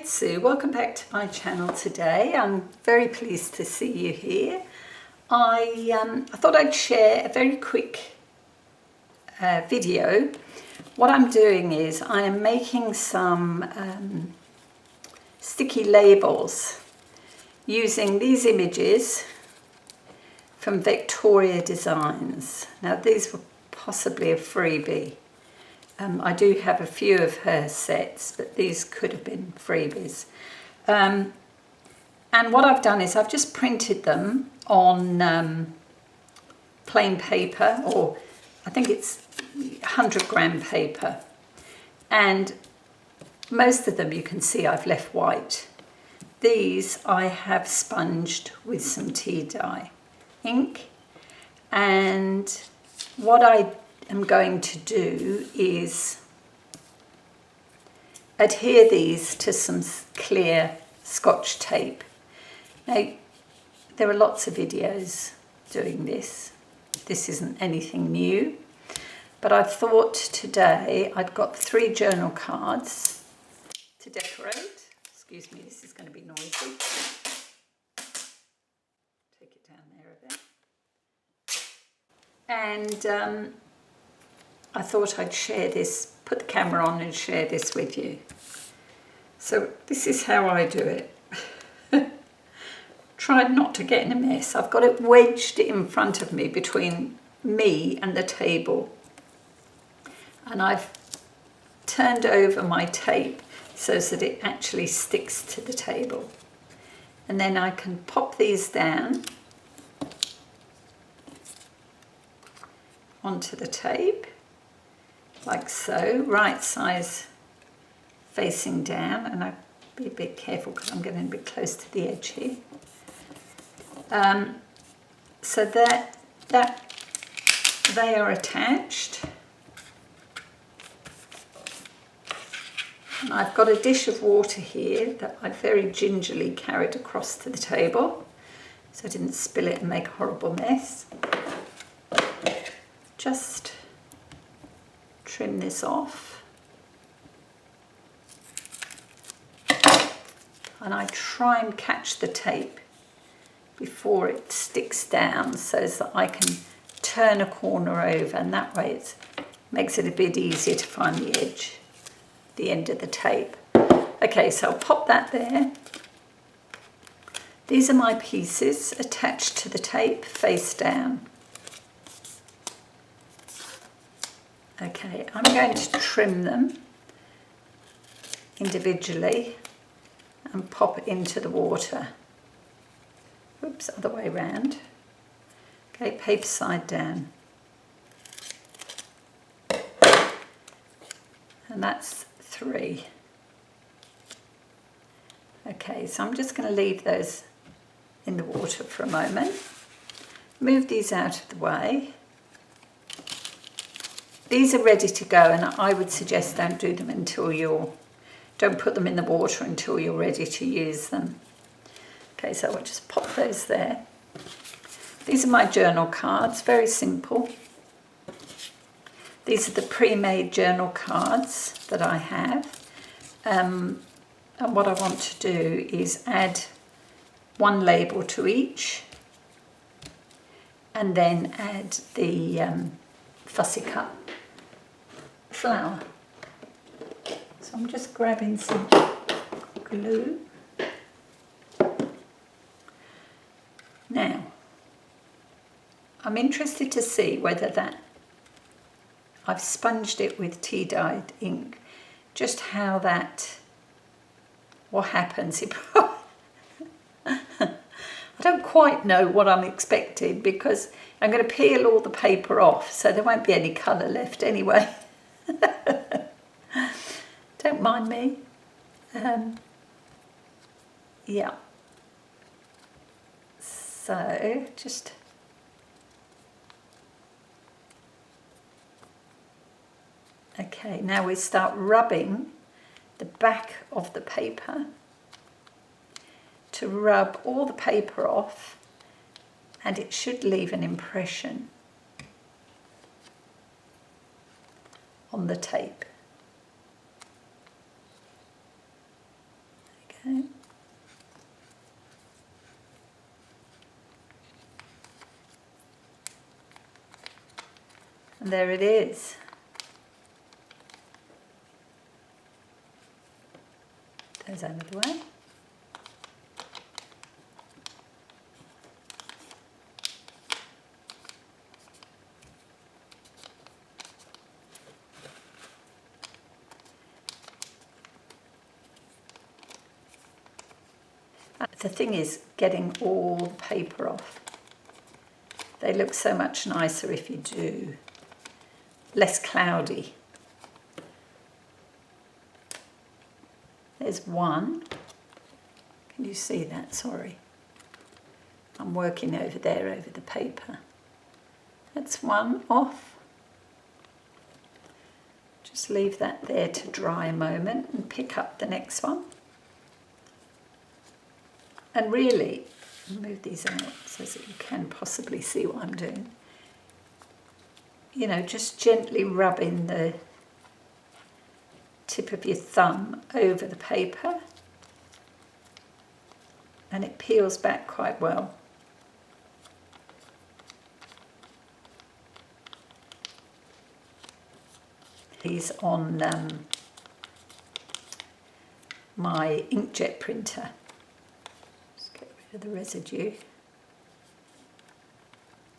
it's Sue. Welcome back to my channel today. I'm very pleased to see you here. I thought I'd share a very quick video. What I'm doing is I am making some sticky labels using these images from Victoria Designs. Now these were possibly a freebie. I do have a few of her sets, but these could have been freebies. And what I've done is I've just printed them on plain paper, or I think it's 100-gram paper. And most of them you can see I've left white. These I have sponged with some tea dye ink. And what I'm going to do is adhere these to some clear Scotch tape. Now, there are lots of videos doing this. This isn't anything new, but I thought today I'd got 3 journal cards to decorate. Excuse me, this is going to be noisy. Take it down there a bit. And I thought I'd share this, put the camera on and share this with you. So this is how I do it. Tried not to get in a mess. I've got it wedged in front of me between me and the table. And I've turned over my tape so that it actually sticks to the table. And then I can pop these down onto the tape. Like so, right size facing down, and I'll be a bit careful because I'm getting a bit close to the edge here. So that they are attached. And I've got a dish of water here that I very gingerly carried across to the table so I didn't spill it and make a horrible mess. Just trim this off, and I try and catch the tape before it sticks down so that I can turn a corner over, and that way it makes it a bit easier to find the edge, the end of the tape. Okay, so I'll pop that there. These are my pieces attached to the tape face down. Okay, I'm going to trim them individually and pop it into the water. Oops, other way around. Okay, paper side down. And that's 3. Okay, so I'm just going to leave those in the water for a moment. Move these out of the way. These are ready to go, and I would suggest don't do them until don't put them in the water until you're ready to use them. Okay, so I'll just pop those there. These are my journal cards, very simple. These are the pre-made journal cards that I have. And what I want to do is add 1 label to each, and then add the fussy cut flower. So I'm just grabbing some glue. Now, I'm interested to see whether I've sponged it with tea dyed ink, just how what happens. I don't quite know what I'm expecting because I'm going to peel all the paper off, so there won't be any colour left anyway. Don't mind me. Yeah. So just okay, now we start rubbing the back of the paper to rub all the paper off, and it should leave an impression on the tape. Okay. And there it is. Goes out of the way. The thing is getting all the paper off. They look so much nicer if you do. Less cloudy. There's one. Can you see that? Sorry. I'm working over there over the paper. That's one off. Just leave that there to dry a moment and pick up the next one. And really, move these out so that you can possibly see what I'm doing. You know, just gently rubbing the tip of your thumb over the paper, and it peels back quite well. These on my inkjet printer. Of the residue.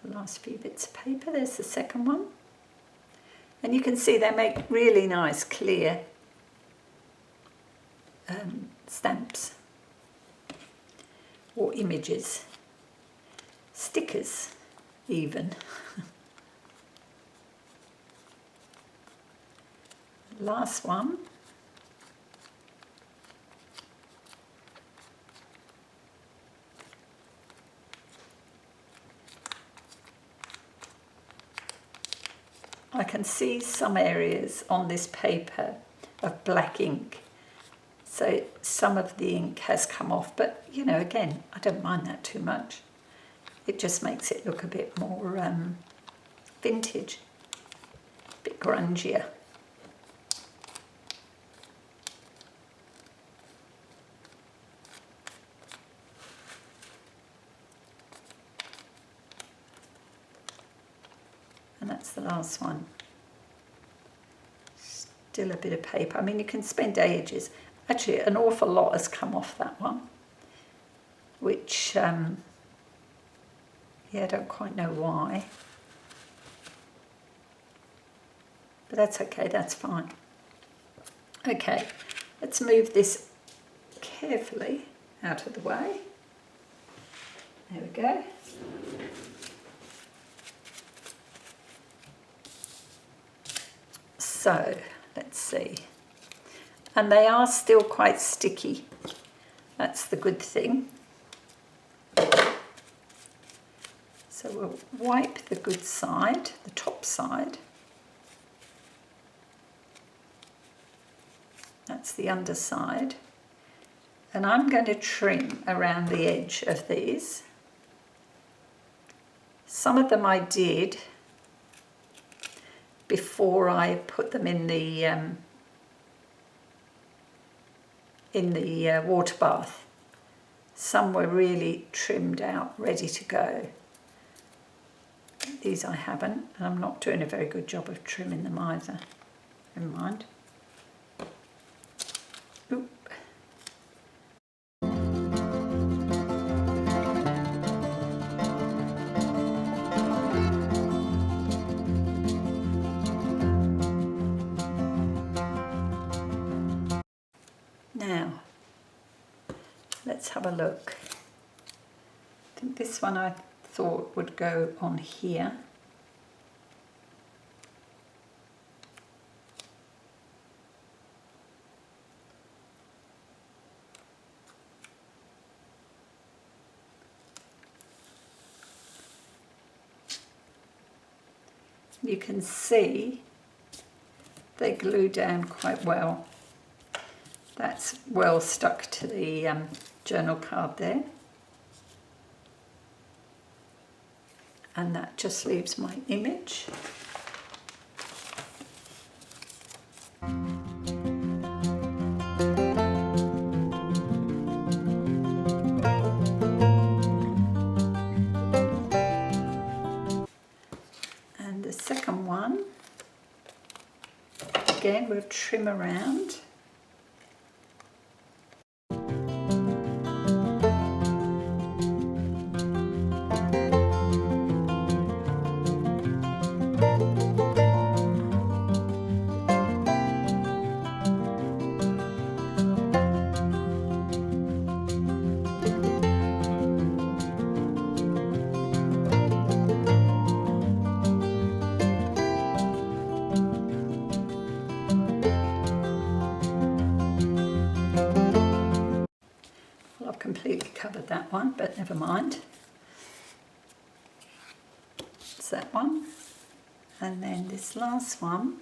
The last few bits of paper, there's the second one. And you can see they make really nice clear stamps or images, stickers even. Last one. I can see some areas on this paper of black ink, so some of the ink has come off, but you know, again, I don't mind that too much. It just makes it look a bit more vintage, a bit grungier. And that's the last one. Still a bit of paper. I mean, you can spend ages. Actually, an awful lot has come off that one, which, yeah, I don't quite know why. But that's okay, that's fine. Okay, let's move this carefully out of the way. There we go. So, let's see. And they are still quite sticky. That's the good thing. So we'll wipe the good side, the top side. That's the underside. And I'm going to trim around the edge of these. Some of them I did before I put them in the water bath. Some were really trimmed out, ready to go. These I haven't, and I'm not doing a very good job of trimming them either. Never mind. Oop. Now, let's have a look. I think this one I thought would go on here. You can see they glue down quite well. That's well stuck to the journal card there. And that just leaves my image. one. Again, we'll trim around. I've completely covered that one, but never mind. It's that one. And then this last one.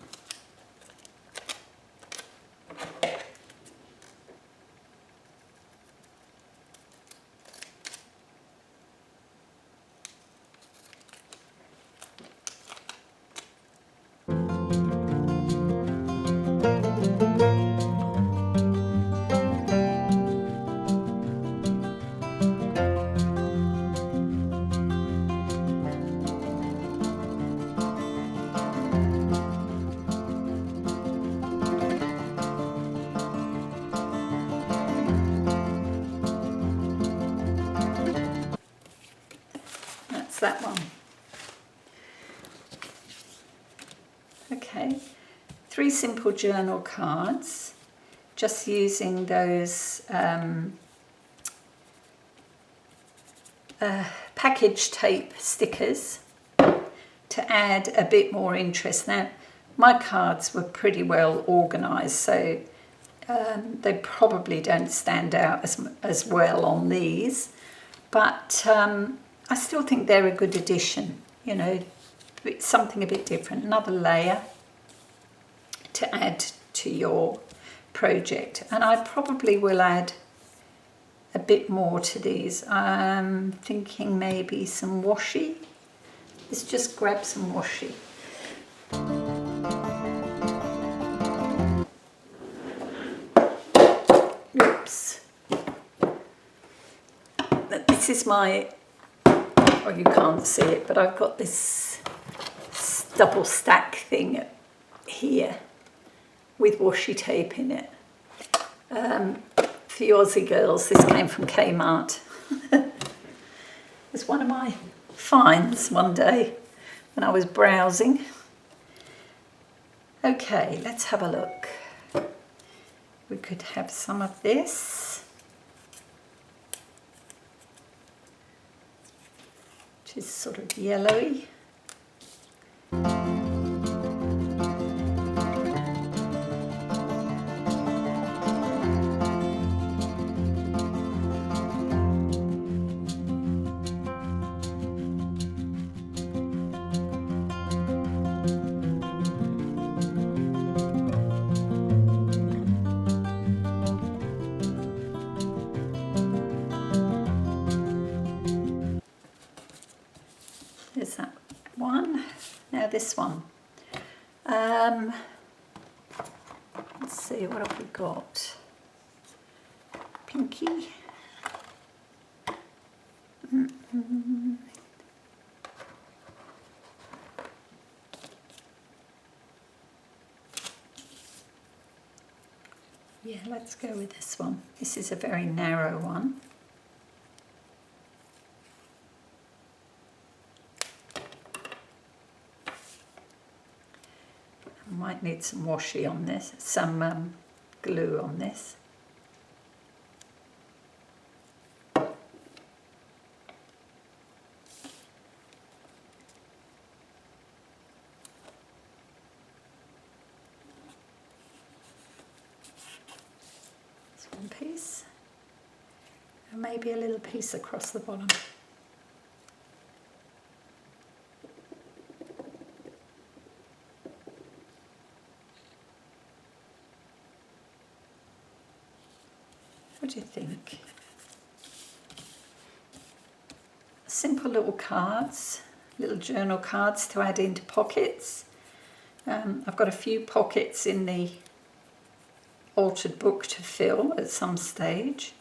That one. Okay, 3 simple journal cards, just using those package tape stickers to add a bit more interest. Now, my cards were pretty well organised, so they probably don't stand out as well on these, but I still think they're a good addition, you know, something a bit different, another layer to add to your project. And I probably will add a bit more to these. I'm thinking maybe some washi. Let's just grab some washi. Oops. This is my... well, you can't see it, but I've got this double stack thing here with washi tape in it. For you Aussie girls, this came from Kmart. It was one of my finds one day when I was browsing. Okay, let's have a look. We could have some of this, which is sort of yellowy. There's that one. Now this one. Let's see, what have we got? Pinky. Yeah, let's go with this one. This is a very narrow one. Might need some washi on this, some glue on this. This one piece, and maybe a little piece across the bottom. What do you think? Simple little cards, little journal cards to add into pockets. I've got a few pockets in the altered book to fill at some stage.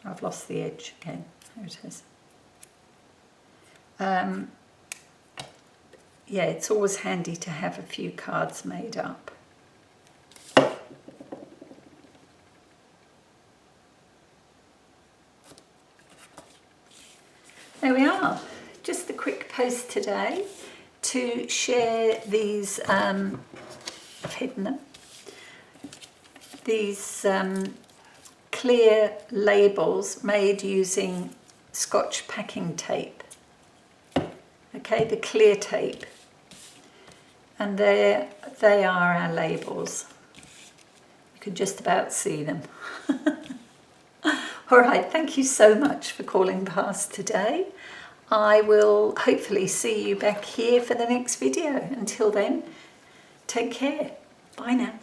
I've lost the edge again. There it is. yeah, it's always handy to have a few cards made up. There we are. Just a quick post today to share these, I've hidden them, these clear labels made using Scotch packing tape. Okay, the clear tape. And there they are, our labels. You can just about see them. All right, thank you so much for calling past today. I will hopefully see you back here for the next video. Until then, take care. Bye now.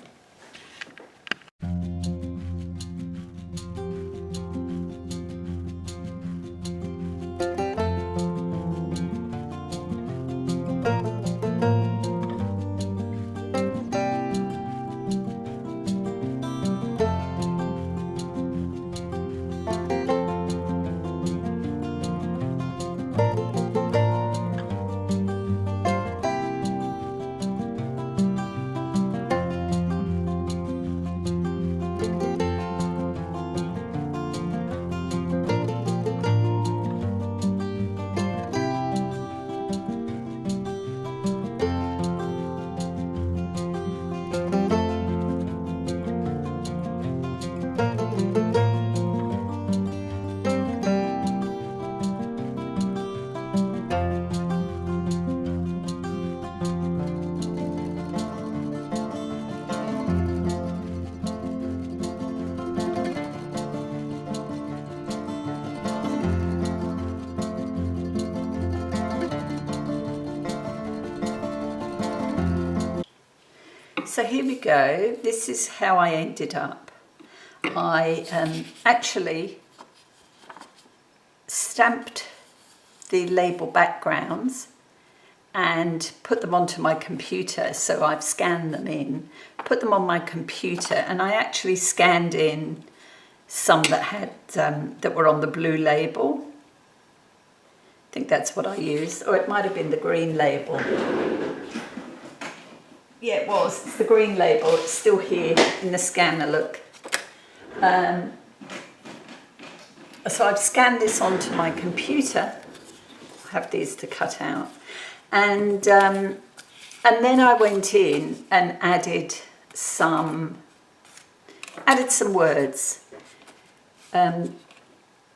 So here we go. This is how I ended up. I actually stamped the label backgrounds and put them onto my computer. So I've scanned them in, put them on my computer, and I actually scanned in some that had that were on the blue label. I think that's what I used, or it might have been the green label. Yeah, it was. It's the green label. It's still here in the scanner, look. So I've scanned this onto my computer. I have these to cut out. And then I went in and added some words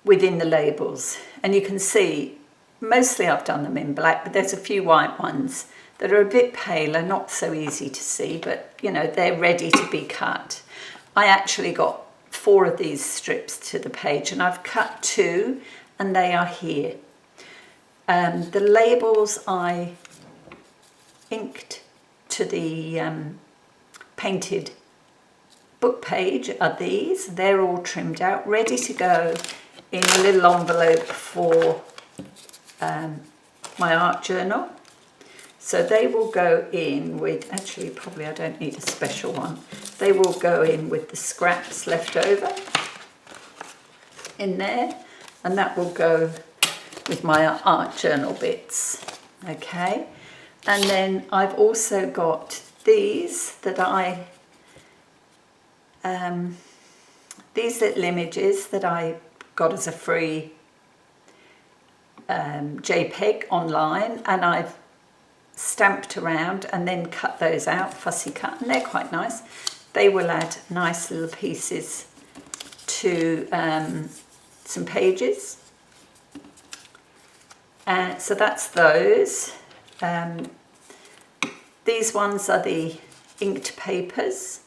within the labels. And you can see, mostly I've done them in black, but there's a few white ones that are a bit paler, not so easy to see, but you know, they're ready to be cut. I actually got 4 of these strips to the page, and I've cut 2, and they are here. The labels I inked to the painted book page are these. They're all trimmed out, ready to go in a little envelope for my art journal. So they will go in with, actually probably I don't need a special one. They will go in with the scraps left over in there, and that will go with my art journal bits. Okay, and then I've also got these that these little images that I got as a free JPEG online, and I've stamped around and then cut those out, fussy cut, and they're quite nice. They will add nice little pieces to some pages. So that's those. These ones are the inked papers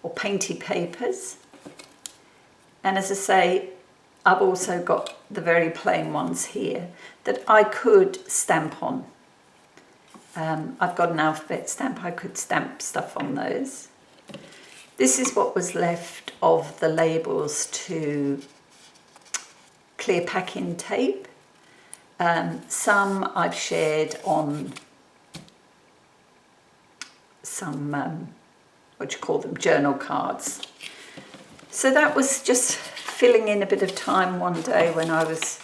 or painty papers. And as I say, I've also got the very plain ones here that I could stamp on. I've got an alphabet stamp, I could stamp stuff on those. This is what was left of the labels to clear packing tape. Some I've shared on some, journal cards. So that was just filling in a bit of time one day when I was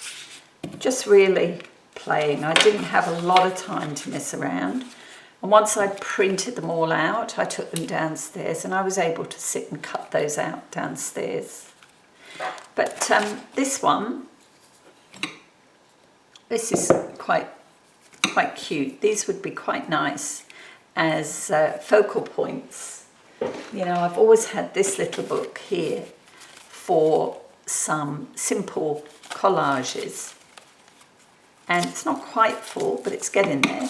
just really playing. I didn't have a lot of time to mess around. And once I printed them all out, I took them downstairs and I was able to sit and cut those out downstairs. But this one, this is quite cute. These would be quite nice as focal points. You know, I've always had this little book here for some simple collages. And it's not quite full, but it's getting there.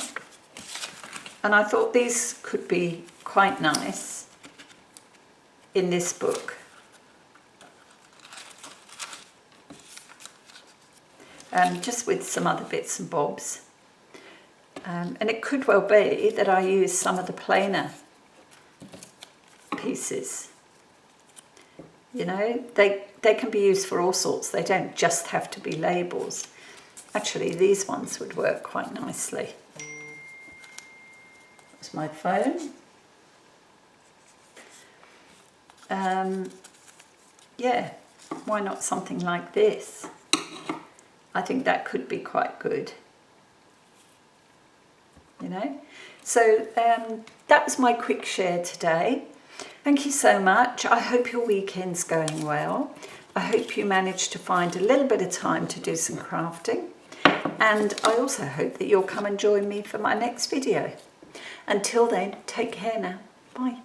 And I thought these could be quite nice in this book. Just with some other bits and bobs. And it could well be that I use some of the plainer pieces. You know, they can be used for all sorts. They don't just have to be labels. Actually, these ones would work quite nicely. That's my phone. Yeah, why not something like this? I think that could be quite good. You know, so that was my quick share today. Thank you so much. I hope your weekend's going well. I hope you managed to find a little bit of time to do some crafting. And I also hope that you'll come and join me for my next video. Until then, take care now. Bye.